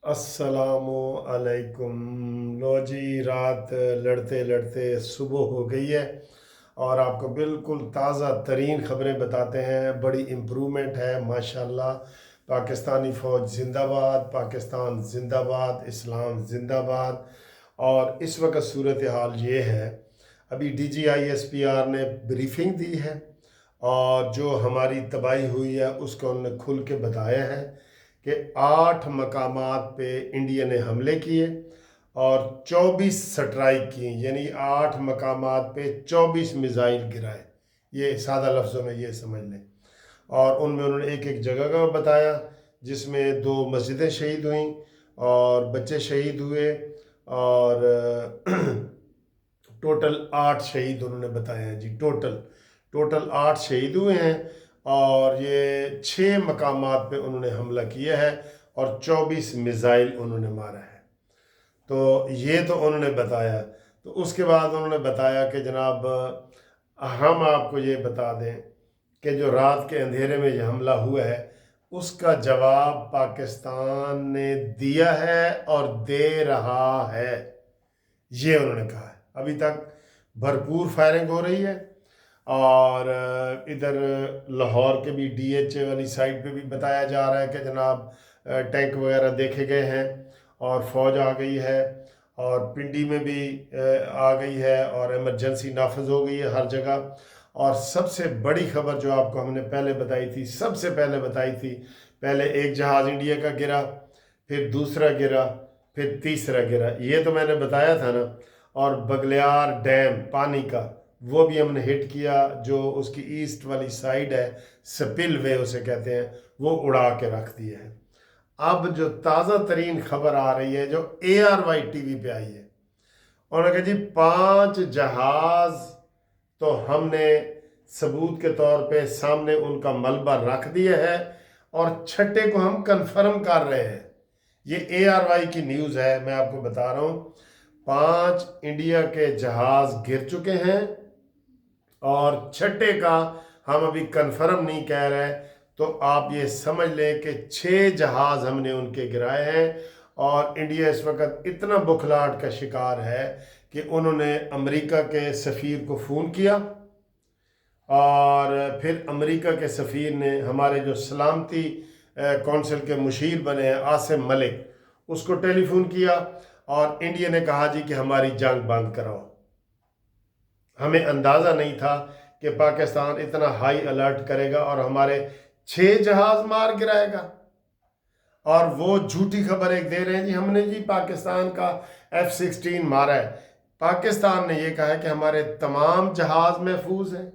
अस्सलामु अलैकुम। लो जी, रात लड़ते लड़ते सुबह हो गई है और आपको बिल्कुल ताज़ा तरीन खबरें बताते हैं। बड़ी इम्प्रूवमेंट है माशाल्लाह। पाकिस्तानी फ़ौज जिंदाबाद, पाकिस्तान जिंदाबाद, इस्लाम जिंदाबाद। और इस वक्त सूरत हाल ये है, अभी DGISPR ने ब्रीफिंग दी है और जो हमारी तबाही हुई है उसको उन्होंने खुल के बताया है कि 8 मकामात पे इंडिया ने हमले किए और 24 स्ट्राइक किए, यानी 8 मकामात पे 24 मिज़ाइल गिराए। ये सादा लफ्ज़ों में ये समझ लें। और उनमें उन्होंने एक एक जगह का बताया, जिसमें 2 मस्जिदें शहीद हुईं और बच्चे शहीद हुए और टोटल 8 शहीद उन्होंने बताया है जी। टोटल 8 शहीद हुए हैं और ये 6 मकामात पे उन्होंने हमला किया है और 24 मिज़ाइल उन्होंने मारा है। तो ये तो उन्होंने बताया। तो उसके बाद उन्होंने बताया कि जनाब, हम आपको ये बता दें कि जो रात के अंधेरे में ये हमला हुआ है उसका जवाब पाकिस्तान ने दिया है और दे रहा है, ये उन्होंने कहा है। अभी तक भरपूर फायरिंग हो रही है और इधर लाहौर के भी DH वाली साइड पे भी बताया जा रहा है कि जनाब टैंक वगैरह देखे गए हैं और फ़ौज आ गई है और पिंडी में भी आ गई है और इमरजेंसी नाफिज हो गई है हर जगह। और सबसे बड़ी खबर जो आपको हमने पहले बताई थी, सबसे पहले बताई थी, पहले एक जहाज़ इंडिया का गिरा, फिर दूसरा गिरा, फिर तीसरा गिरा, ये तो मैंने बताया था ना। और बगलियार डैम पानी का वो भी हमने हिट किया, जो उसकी ईस्ट वाली साइड है, स्पिल वे उसे कहते हैं, वो उड़ा के रख दिया है। अब जो ताज़ा तरीन खबर आ रही है जो ARY TV पे आई है, उन्होंने कहा जी 5 जहाज तो हमने सबूत के तौर पे सामने उनका मलबा रख दिया है और छठे को हम कंफर्म कर रहे हैं। ये ARY की न्यूज़ है, मैं आपको बता रहा हूँ। 5 इंडिया के जहाज गिर चुके हैं और छठे का हम अभी कंफर्म नहीं कह रहे। तो आप ये समझ लें कि 6 जहाज हमने उनके गिराए हैं और इंडिया इस वक्त इतना बुखलाहट का शिकार है कि उन्होंने अमेरिका के सफ़ीर को फ़ोन किया और फिर अमेरिका के सफ़ीर ने हमारे जो सलामती कौंसिल के मुशीर बने हैं आसिम मलिक, उसको टेलीफोन किया और इंडिया ने कहा जी कि हमारी जंग बंद कराओ। हमें अंदाज़ा नहीं था कि पाकिस्तान इतना हाई अलर्ट करेगा और हमारे 6 जहाज मार गिराएगा। और वो झूठी खबर एक दे रहे हैं जी, हमने जी पाकिस्तान का F-16 मारा है। पाकिस्तान ने ये कहा है कि हमारे तमाम जहाज महफूज हैं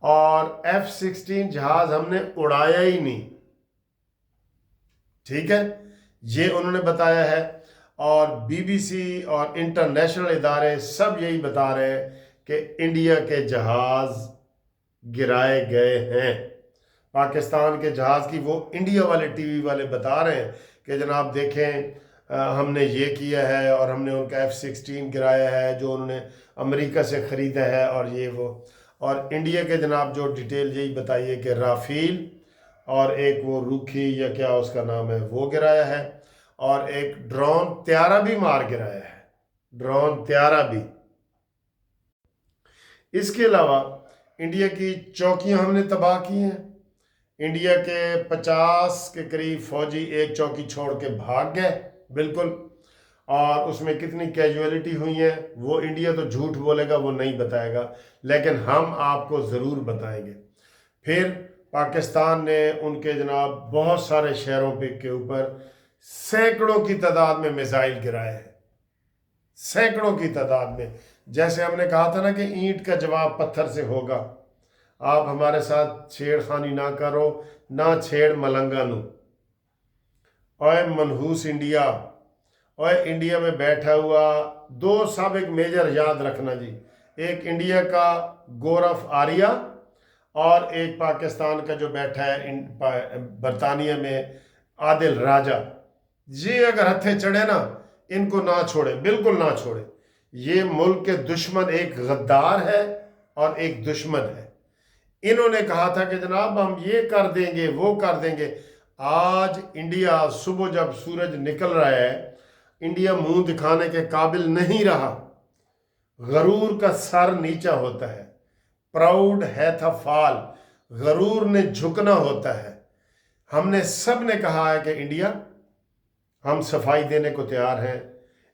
और F-16 जहाज हमने उड़ाया ही नहीं। ठीक है, ये उन्होंने बताया है। और BBC और इंटरनेशनल इदारे सब यही बता रहे हैं कि इंडिया के जहाज गिराए गए हैं। पाकिस्तान के जहाज़ की वो इंडिया वाले TV वाले बता रहे हैं कि जनाब देखें, हमने ये किया है और हमने उनका F-16 गिराया है जो उन्होंने अमेरिका से ख़रीदा है और ये वो। और इंडिया के जनाब जो डिटेल यही बताइए कि राफेल और एक वो रूखी या क्या उसका नाम है वो गिराया है और एक ड्रोन त्यारा भी मार गिराया है, ड्रोन त्यारा भी। इसके अलावा इंडिया की चौकियां हमने तबाह की हैं। इंडिया के 50 के करीब फौजी एक चौकी छोड़ के भाग गए बिल्कुल। और उसमें कितनी कैजुअलिटी हुई है वो इंडिया तो झूठ बोलेगा, वो नहीं बताएगा, लेकिन हम आपको ज़रूर बताएंगे। फिर पाकिस्तान ने उनके जनाब बहुत सारे शहरों पे के ऊपर सैकड़ों की तादाद में मिसाइल गिराए हैं, सैकड़ों की तादाद में। जैसे हमने कहा था ना कि ईंट का जवाब पत्थर से होगा। आप हमारे साथ छेड़खानी ना करो, ना छेड़ मलंगानू। ओए मनहूस इंडिया, ओए इंडिया में बैठा हुआ 2 साबिक मेजर याद रखना जी, एक इंडिया का गौरव आर्या और एक पाकिस्तान का जो बैठा है बरतानिया में आदिल राजा। ये अगर हथे चढ़े ना, इनको ना छोड़े, बिल्कुल ना छोड़े। ये मुल्क के दुश्मन एक गद्दार है और एक दुश्मन है। इन्होंने कहा था कि जनाब हम ये कर देंगे वो कर देंगे। आज इंडिया सुबह जब सूरज निकल रहा है, इंडिया मुंह दिखाने के काबिल नहीं रहा। गरूर का सर नीचा होता है, प्राउड है था फॉल, गरूर ने झुकना होता है। हमने सब ने कहा है कि इंडिया, हम सफाई देने को तैयार हैं,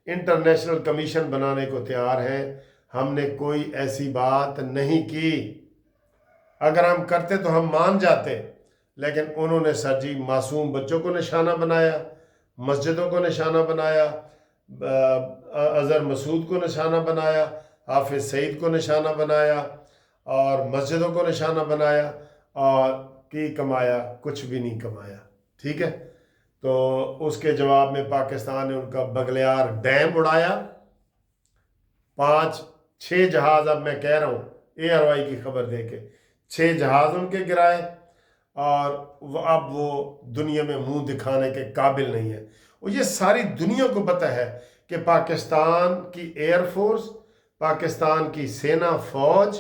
इंटरनेशनल कमीशन बनाने को तैयार हैं। हमने कोई ऐसी बात नहीं की। अगर हम करते तो हम मान जाते, लेकिन उन्होंने सर जी मासूम बच्चों को निशाना बनाया, मस्जिदों को निशाना बनाया, अजहर मसूद को निशाना बनाया, हाफिज सईद को निशाना बनाया और मस्जिदों को निशाना बनाया, और की कमाया, कुछ भी नहीं कमाया। ठीक है, तो उसके जवाब में पाकिस्तान ने उनका बगलियार डैम उड़ाया। 5-6 जहाज़, अब मैं कह रहा हूँ ARY की खबर दे के, 6 जहाज़ उनके गिराए, और अब वो दुनिया में मुंह दिखाने के काबिल नहीं है। और ये सारी दुनिया को पता है कि पाकिस्तान की एयरफोर्स, पाकिस्तान की सेना फौज,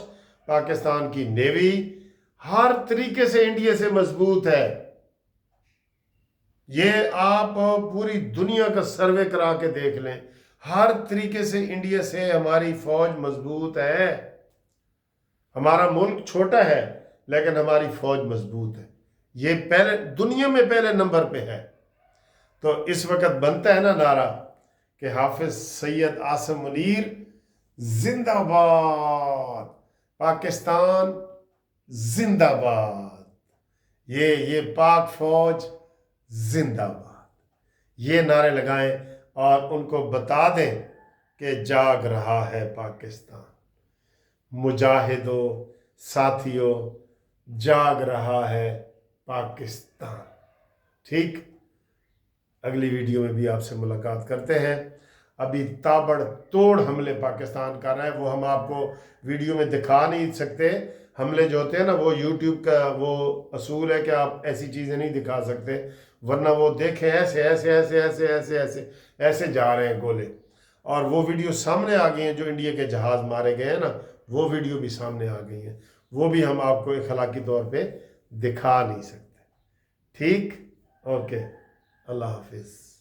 पाकिस्तान की नेवी हर तरीके से इंडिया से मजबूत है। ये आप पूरी दुनिया का सर्वे करा के देख लें, हर तरीके से इंडिया से हमारी फौज मजबूत है। हमारा मुल्क छोटा है लेकिन हमारी फौज मजबूत है। ये पहले दुनिया में पहले नंबर पे है। तो इस वक्त बनता है ना नारा कि हाफिज सैयद आसिम मुनीर जिंदाबाद, पाकिस्तान जिंदाबाद, ये पाक फौज जिंदाबाद, ये नारे लगाएं और उनको बता दें कि जाग रहा है पाकिस्तान। मुजाहिदों, साथियों, जाग रहा है पाकिस्तान। ठीक, अगली वीडियो में भी आपसे मुलाकात करते हैं। अभी ताबड़तोड़ हमले पाकिस्तान कर रहा है, वो हम आपको वीडियो में दिखा नहीं सकते। हमले जो होते हैं ना, वो यूट्यूब का वो असूल है कि आप ऐसी चीज़ें नहीं दिखा सकते, वरना वो देखें ऐसे ऐसे ऐसे ऐसे ऐसे ऐसे ऐसे जा रहे हैं गोले, और वो वीडियो सामने आ गई हैं जो इंडिया के जहाज़ मारे गए हैं ना, वो वीडियो भी सामने आ गई हैं। वो भी हम आपको इखलाकी तौर पे दिखा नहीं सकते। ठीक, ओके, अल्लाह हाफिज़।